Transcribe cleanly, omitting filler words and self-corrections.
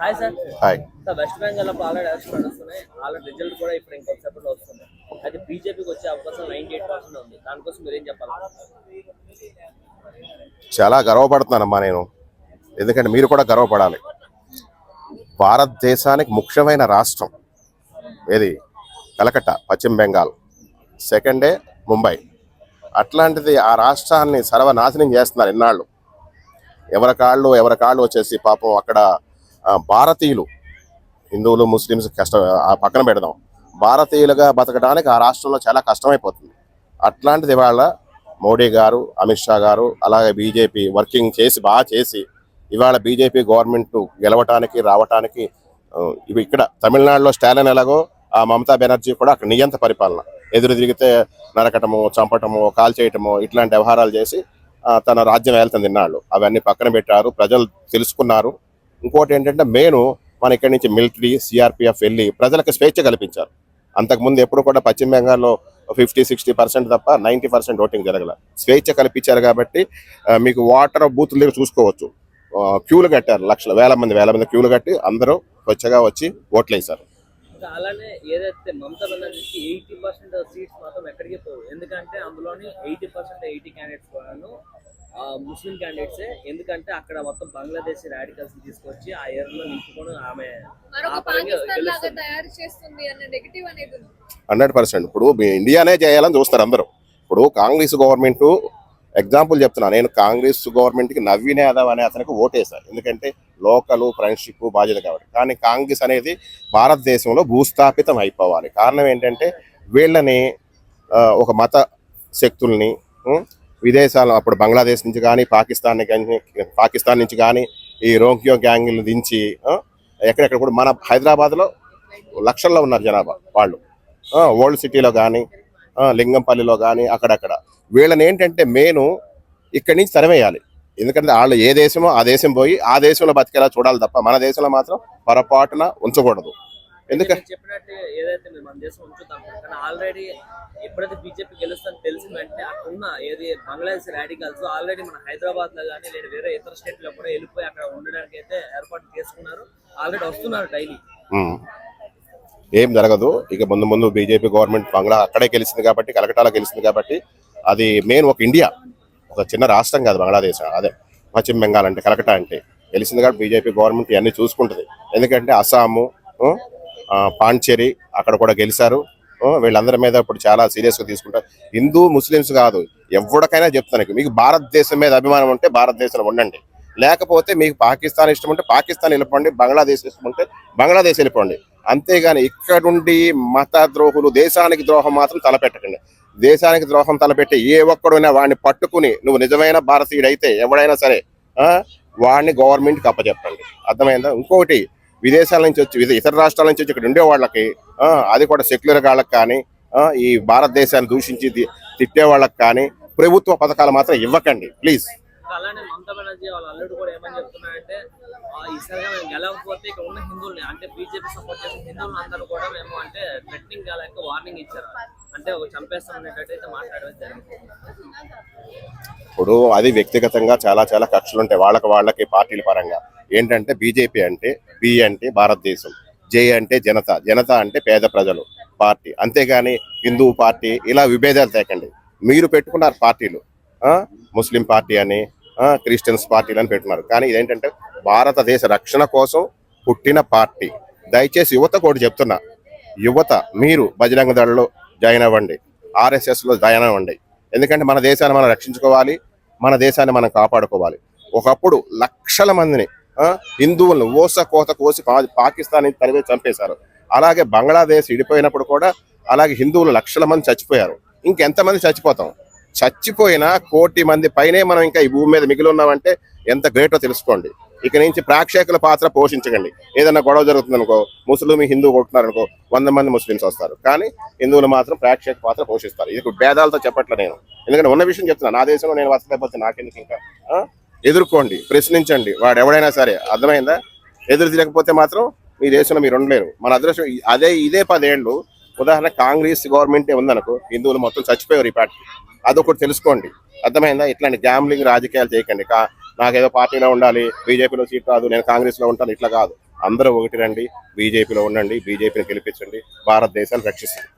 Hi sir. Hi. Sir, west Bengal already election నడుస్తున్నాయి. Already result కూడా ఇప్పుడు ఇంకొకసేపట్లో వస్తుంది. అయితే బీజేపీకి వచ్చే అవకాశం 98% ఉంది. దానికోసం మీరు ఏం చెప్పాలి? చాలా గర్వపడుతున్నానమ్మా నేను. ఎందుకంటే మీరు కూడా గర్వపడాలి. భారతదేశానికి ముఖ్యమైన రాష్ట్రం ఏది? కలకత్తా, పశ్చిమ బెంగాల్. సెకండే ముంబై. అట్లాంటిది ఆ రాష్ట్రాన్ని సర్వనాశనం చేస్తున్నారు ఇన్నాళ్ళు. ఎవరి కాళ్ళు వచ్చేసి పాపం అక్కడ భారతీయులు, హిందువులు ముస్లిమ్స్ ఆ పక్కన పెడదాం, భారతీయులుగా బతకడానికి ఆ రాష్ట్రంలో చాలా కష్టమైపోతుంది. అట్లాంటిది ఇవాళ మోడీ గారు, అమిత్ షా గారు, అలాగే బీజేపీ వర్కింగ్ చేసి బాగా చేసి ఇవాళ బీజేపీ గవర్నమెంట్ గెలవటానికి రావటానికి ఇవి ఇక్కడ తమిళనాడులో స్టాలిన్ ఎలాగో ఆ మమతా బెనర్జీ కూడా అక్కడ నియంత పరిపాలన, ఎదురు తిరిగితే నరకటము, చంపటము, కాల్ చేయటము, ఇట్లాంటి వ్యవహారాలు చేసి తన రాజ్యం వెళ్తుంది ఇన్నాళ్ళు. అవన్నీ పక్కన పెట్టారు, ప్రజలు తెలుసుకున్నారు. ఇంకోటి ఏంటంటే మన ఇక్కడి నుంచి మిలిటరీ, సిఆర్పిఎఫ్ వెళ్ళి ప్రజలకు స్వేచ్ఛ కల్పించారు. అంతకుముందు ఎప్పుడు కూడా పశ్చిమ బెంగాల్లో 50-60% తప్ప 90% ఓటింగ్ జరగల. స్వేచ్ఛ కల్పించారు కాబట్టి మీకు వాటర్ బూతుల దగ్గర చూసుకోవచ్చు, క్యూలు కట్టారు, వేల మంది క్యూలు కట్టి అందరూ స్వచ్ఛగా వచ్చి ఓట్లు వేశారు. అలానే ఏదైతే మమతా బెనర్జీకి 80% సీట్స్ మాత్రం ఎక్కడికి పోవు. ఎందుకంటే అందులోని 80% క్యాండిడేట్స్ కూడాను ముస్లిం క్యాండిడేట్సే. ఎందుకంటే అక్కడ మొత్తం బంగ్లాదేశ్ రాడికల్స్ తీసుకొచ్చి ఆ ఏరియాలో నింపుకొని ఆమె 100%. ఇప్పుడు ఇండియానే చేయాలని చూస్తారు అందరూ. ఇప్పుడు కాంగ్రెస్ గవర్నమెంట్ ఎగ్జాంపుల్ చెప్తున్నా, నేను కాంగ్రెస్ గవర్నమెంట్కి నవీన్ యాదవ్ అనే అతనికి ఓటేశాను. ఎందుకంటే లోకల్ ఫ్రెండ్షిప్ బాధ్యత కాబట్టి. కానీ కాంగ్రెస్ అనేది భారతదేశంలో భూస్థాపితం అయిపోవాలి. కారణం ఏంటంటే వీళ్ళని ఒక మత శక్తుల్ని విదేశాలు, అప్పుడు బంగ్లాదేశ్ నుంచి కానీ పాకిస్తాన్ నుంచి కానీ ఈ రోంకియో గ్యాంగ్లు దించి ఎక్కడెక్కడ కూడా మన హైదరాబాద్లో లక్షల్లో ఉన్నారు జనాభా. వాళ్ళు ఓల్డ్ సిటీలో కానీ లింగంపల్లిలో కానీ అక్కడక్కడ వీళ్ళని ఏంటంటే ఇక్కడి నుంచి తరిమేయాలి. ఎందుకంటే వాళ్ళు ఏ దేశమో ఆ దేశం పోయి ఆ దేశంలో బతికేలా చూడాలి తప్ప మన దేశంలో మాత్రం పొరపాటున ఉంచకూడదు. ఎందుకంటే చెప్పినట్టు ఏదైతే మన దేశం ఉంచుతాం, కానీ ఆల్రెడీ ఎప్పుడైతే బీజేపీ గెలుస్తుందని తెలిసిన వెంటనే అక్కడున్న ఏది బంగ్లాదేశ్ రాడికల్స్ ఆల్రెడీ మన హైదరాబాద్ లో కానీ లేదా వేరే ఇతర స్టేట్ లో కూడా వెళ్ళిపోయి అక్కడ ఉండడానికి అయితే ఏర్పాటు చేసుకున్నారు. ఆల్రెడీ వస్తున్నారు డైలీ. ఏం జరగదు. ఇక ముందు బీజేపీ గవర్నమెంట్ అక్కడే గెలిచింది కాబట్టి, కలకటాలో గెలిచింది కాబట్టి, అది ఒక ఇండియా, ఒక చిన్న రాష్ట్రం కాదు బంగ్లాదేశ్, అదే పశ్చిమ బెంగాల్ అంటే కలకటా అంటే గెలిచింది కాబట్టి బీజేపీ గవర్నమెంట్ ఇవన్నీ చూసుకుంటుంది. ఎందుకంటే అస్సాము, పాండిచేరి అక్కడ కూడా గెలిచారు. వీళ్ళందరి మీద ఇప్పుడు చాలా సీరియస్గా తీసుకుంటారు. హిందూ ముస్లిమ్స్ కాదు, ఎవరికైనా చెప్తాను, మీకు భారతదేశం మీద అభిమానం ఉంటే భారతదేశంలో ఉండండి. లేకపోతే మీకు పాకిస్తాన్ ఇష్టం ఉంటే పాకిస్తాన్ వెళ్ళిపోండి, బంగ్లాదేశ్ ఇష్టం ఉంటే బంగ్లాదేశ్ వెళ్ళిపోండి. అంతేగాని ఇక్కడుండి మత ద్రోహులు, దేశానికి ద్రోహం మాత్రం తలపెట్టకండి. దేశానికి ద్రోహం తలపెట్టి ఏ ఒక్కడైనా వాడిని పట్టుకుని నువ్వు నిజమైన భారతీయుడైతే ఎవడైనా సరే వాడిని గవర్నమెంట్కి అప్పచెప్పండి. అర్థమైందా? ఇంకొకటి, విదేశాల నుంచి వచ్చి ఇతర రాష్ట్రాల నుంచి వచ్చి ఇక్కడ ఉండే వాళ్ళకి అది కూడా సెక్యులర్ వాళ్ళకి కానీ ఈ భారతదేశాన్ని దూషించి తిట్టే వాళ్ళకి కానీ ప్రభుత్వ పథకాలు మాత్రం ఇవ్వకండి ప్లీజ్. అలానే మమతా బెనర్జీ వాళ్ళ అల్లుడు కూడా ఏమని చెప్తున్నారంటే, ఈసారిగా మేము గెలవకపోతే ఇక్కడ ఉన్న హిందువుల్ని, అంటే బీజేపీ సపోర్ట్ చేసిన హిందువులు అందరూ కూడా మేము అంటే థ్రెటనింగ్ లేక వార్నింగ్ ఇచ్చారు. అంటే ఒక చంపేస్తాం అనేటట్టయితే మాట్లాడడం జరిగింది. ఇప్పుడు అది వ్యక్తిగతంగా చాలా చాలా కక్షలు ఉంటాయి వాళ్ళకి పార్టీల పరంగా. ఏంటంటే బీజేపీ అంటే బి అంటే భారతదేశం, జే అంటే జనత అంటే పేద ప్రజలు పార్టీ. అంతేగాని హిందూ పార్టీ ఇలా విభేదాలు తేకండి. మీరు పెట్టుకున్నారు పార్టీలు, ముస్లిం పార్టీ అని, క్రిస్టియన్స్ పార్టీలు అని పెట్టున్నారు. కానీ ఇదేంటంటే భారతదేశ రక్షణ కోసం పుట్టిన పార్టీ. దయచేసి యువత కూడా చెప్తున్నా, యువత మీరు బజరంగ దళలో జాయిన్ అవ్వండి, RSSలో జాయిన్ అవ్వండి. ఎందుకంటే మన దేశాన్ని మనం రక్షించుకోవాలి, మన దేశాన్ని మనం కాపాడుకోవాలి. ఒకప్పుడు లక్షల మందిని హిందువులను కోత కోసి పాకిస్తాన్ తరివే చంపేశారు. అలాగే బంగ్లాదేశ్ విడిపోయినప్పుడు కూడా అలాగే హిందువులు లక్షల మంది చచ్చిపోయారు. ఇంకెంతమంది చచ్చిపోతాం? చచ్చిపోయినా 1 కోటి మంది పైనే మనం ఇంకా ఈ భూమి మీద మిగిలి ఉన్నామంటే ఎంత గ్రేటో తెలుసుకోండి. ఇక నుంచి ప్రేక్షకుల పాత్ర పోషించకండి. ఏదైనా గొడవ జరుగుతుంది అనుకో, ముస్లిం హిందూ కొట్టున్నారు అనుకో, 100 మంది ముస్లిమ్స్ వస్తారు, కానీ హిందువులు మాత్రం ప్రేక్షక పాత్ర పోషిస్తారు. ఇది భేదాలతో చెప్పట్లే నేను, ఎందుకంటే ఉన్న విషయం చెప్తున్నా. నా దేశంలో నేను వస్తలేకపోతే నాకెందుకు? ఇంకా ఎదుర్కోండి, ప్రశ్నించండి, వాడు ఎవడైనా సరే. అర్థమైందా? ఎదురు తిరగకపోతే మాత్రం మీ దేశంలో మీరు ఉండలేరు. మన అదృష్టం ఇదే 10 ఏళ్ళు. ఉదాహరణ కాంగ్రెస్ గవర్నమెంటే ఉందనుకో, హిందువులు మొత్తం చచ్చిపోయారు ఈ పార్టీ. అదొకటి తెలుసుకోండి. అర్థమైందా? ఇట్లాంటి గ్యాంబ్లింగ్ రాజకీయాలు చేయకండి. నాకేదో పార్టీలో ఉండాలి, బీజేపీలో సీట్ రాదు, నేను కాంగ్రెస్లో ఉంటాను, ఇట్లా కాదు. అందరూ ఒకటి రండి, బీజేపీలో ఉండండి, బీజేపీని గెలిపించండి, భారతదేశాన్ని రక్షిస్తుంది.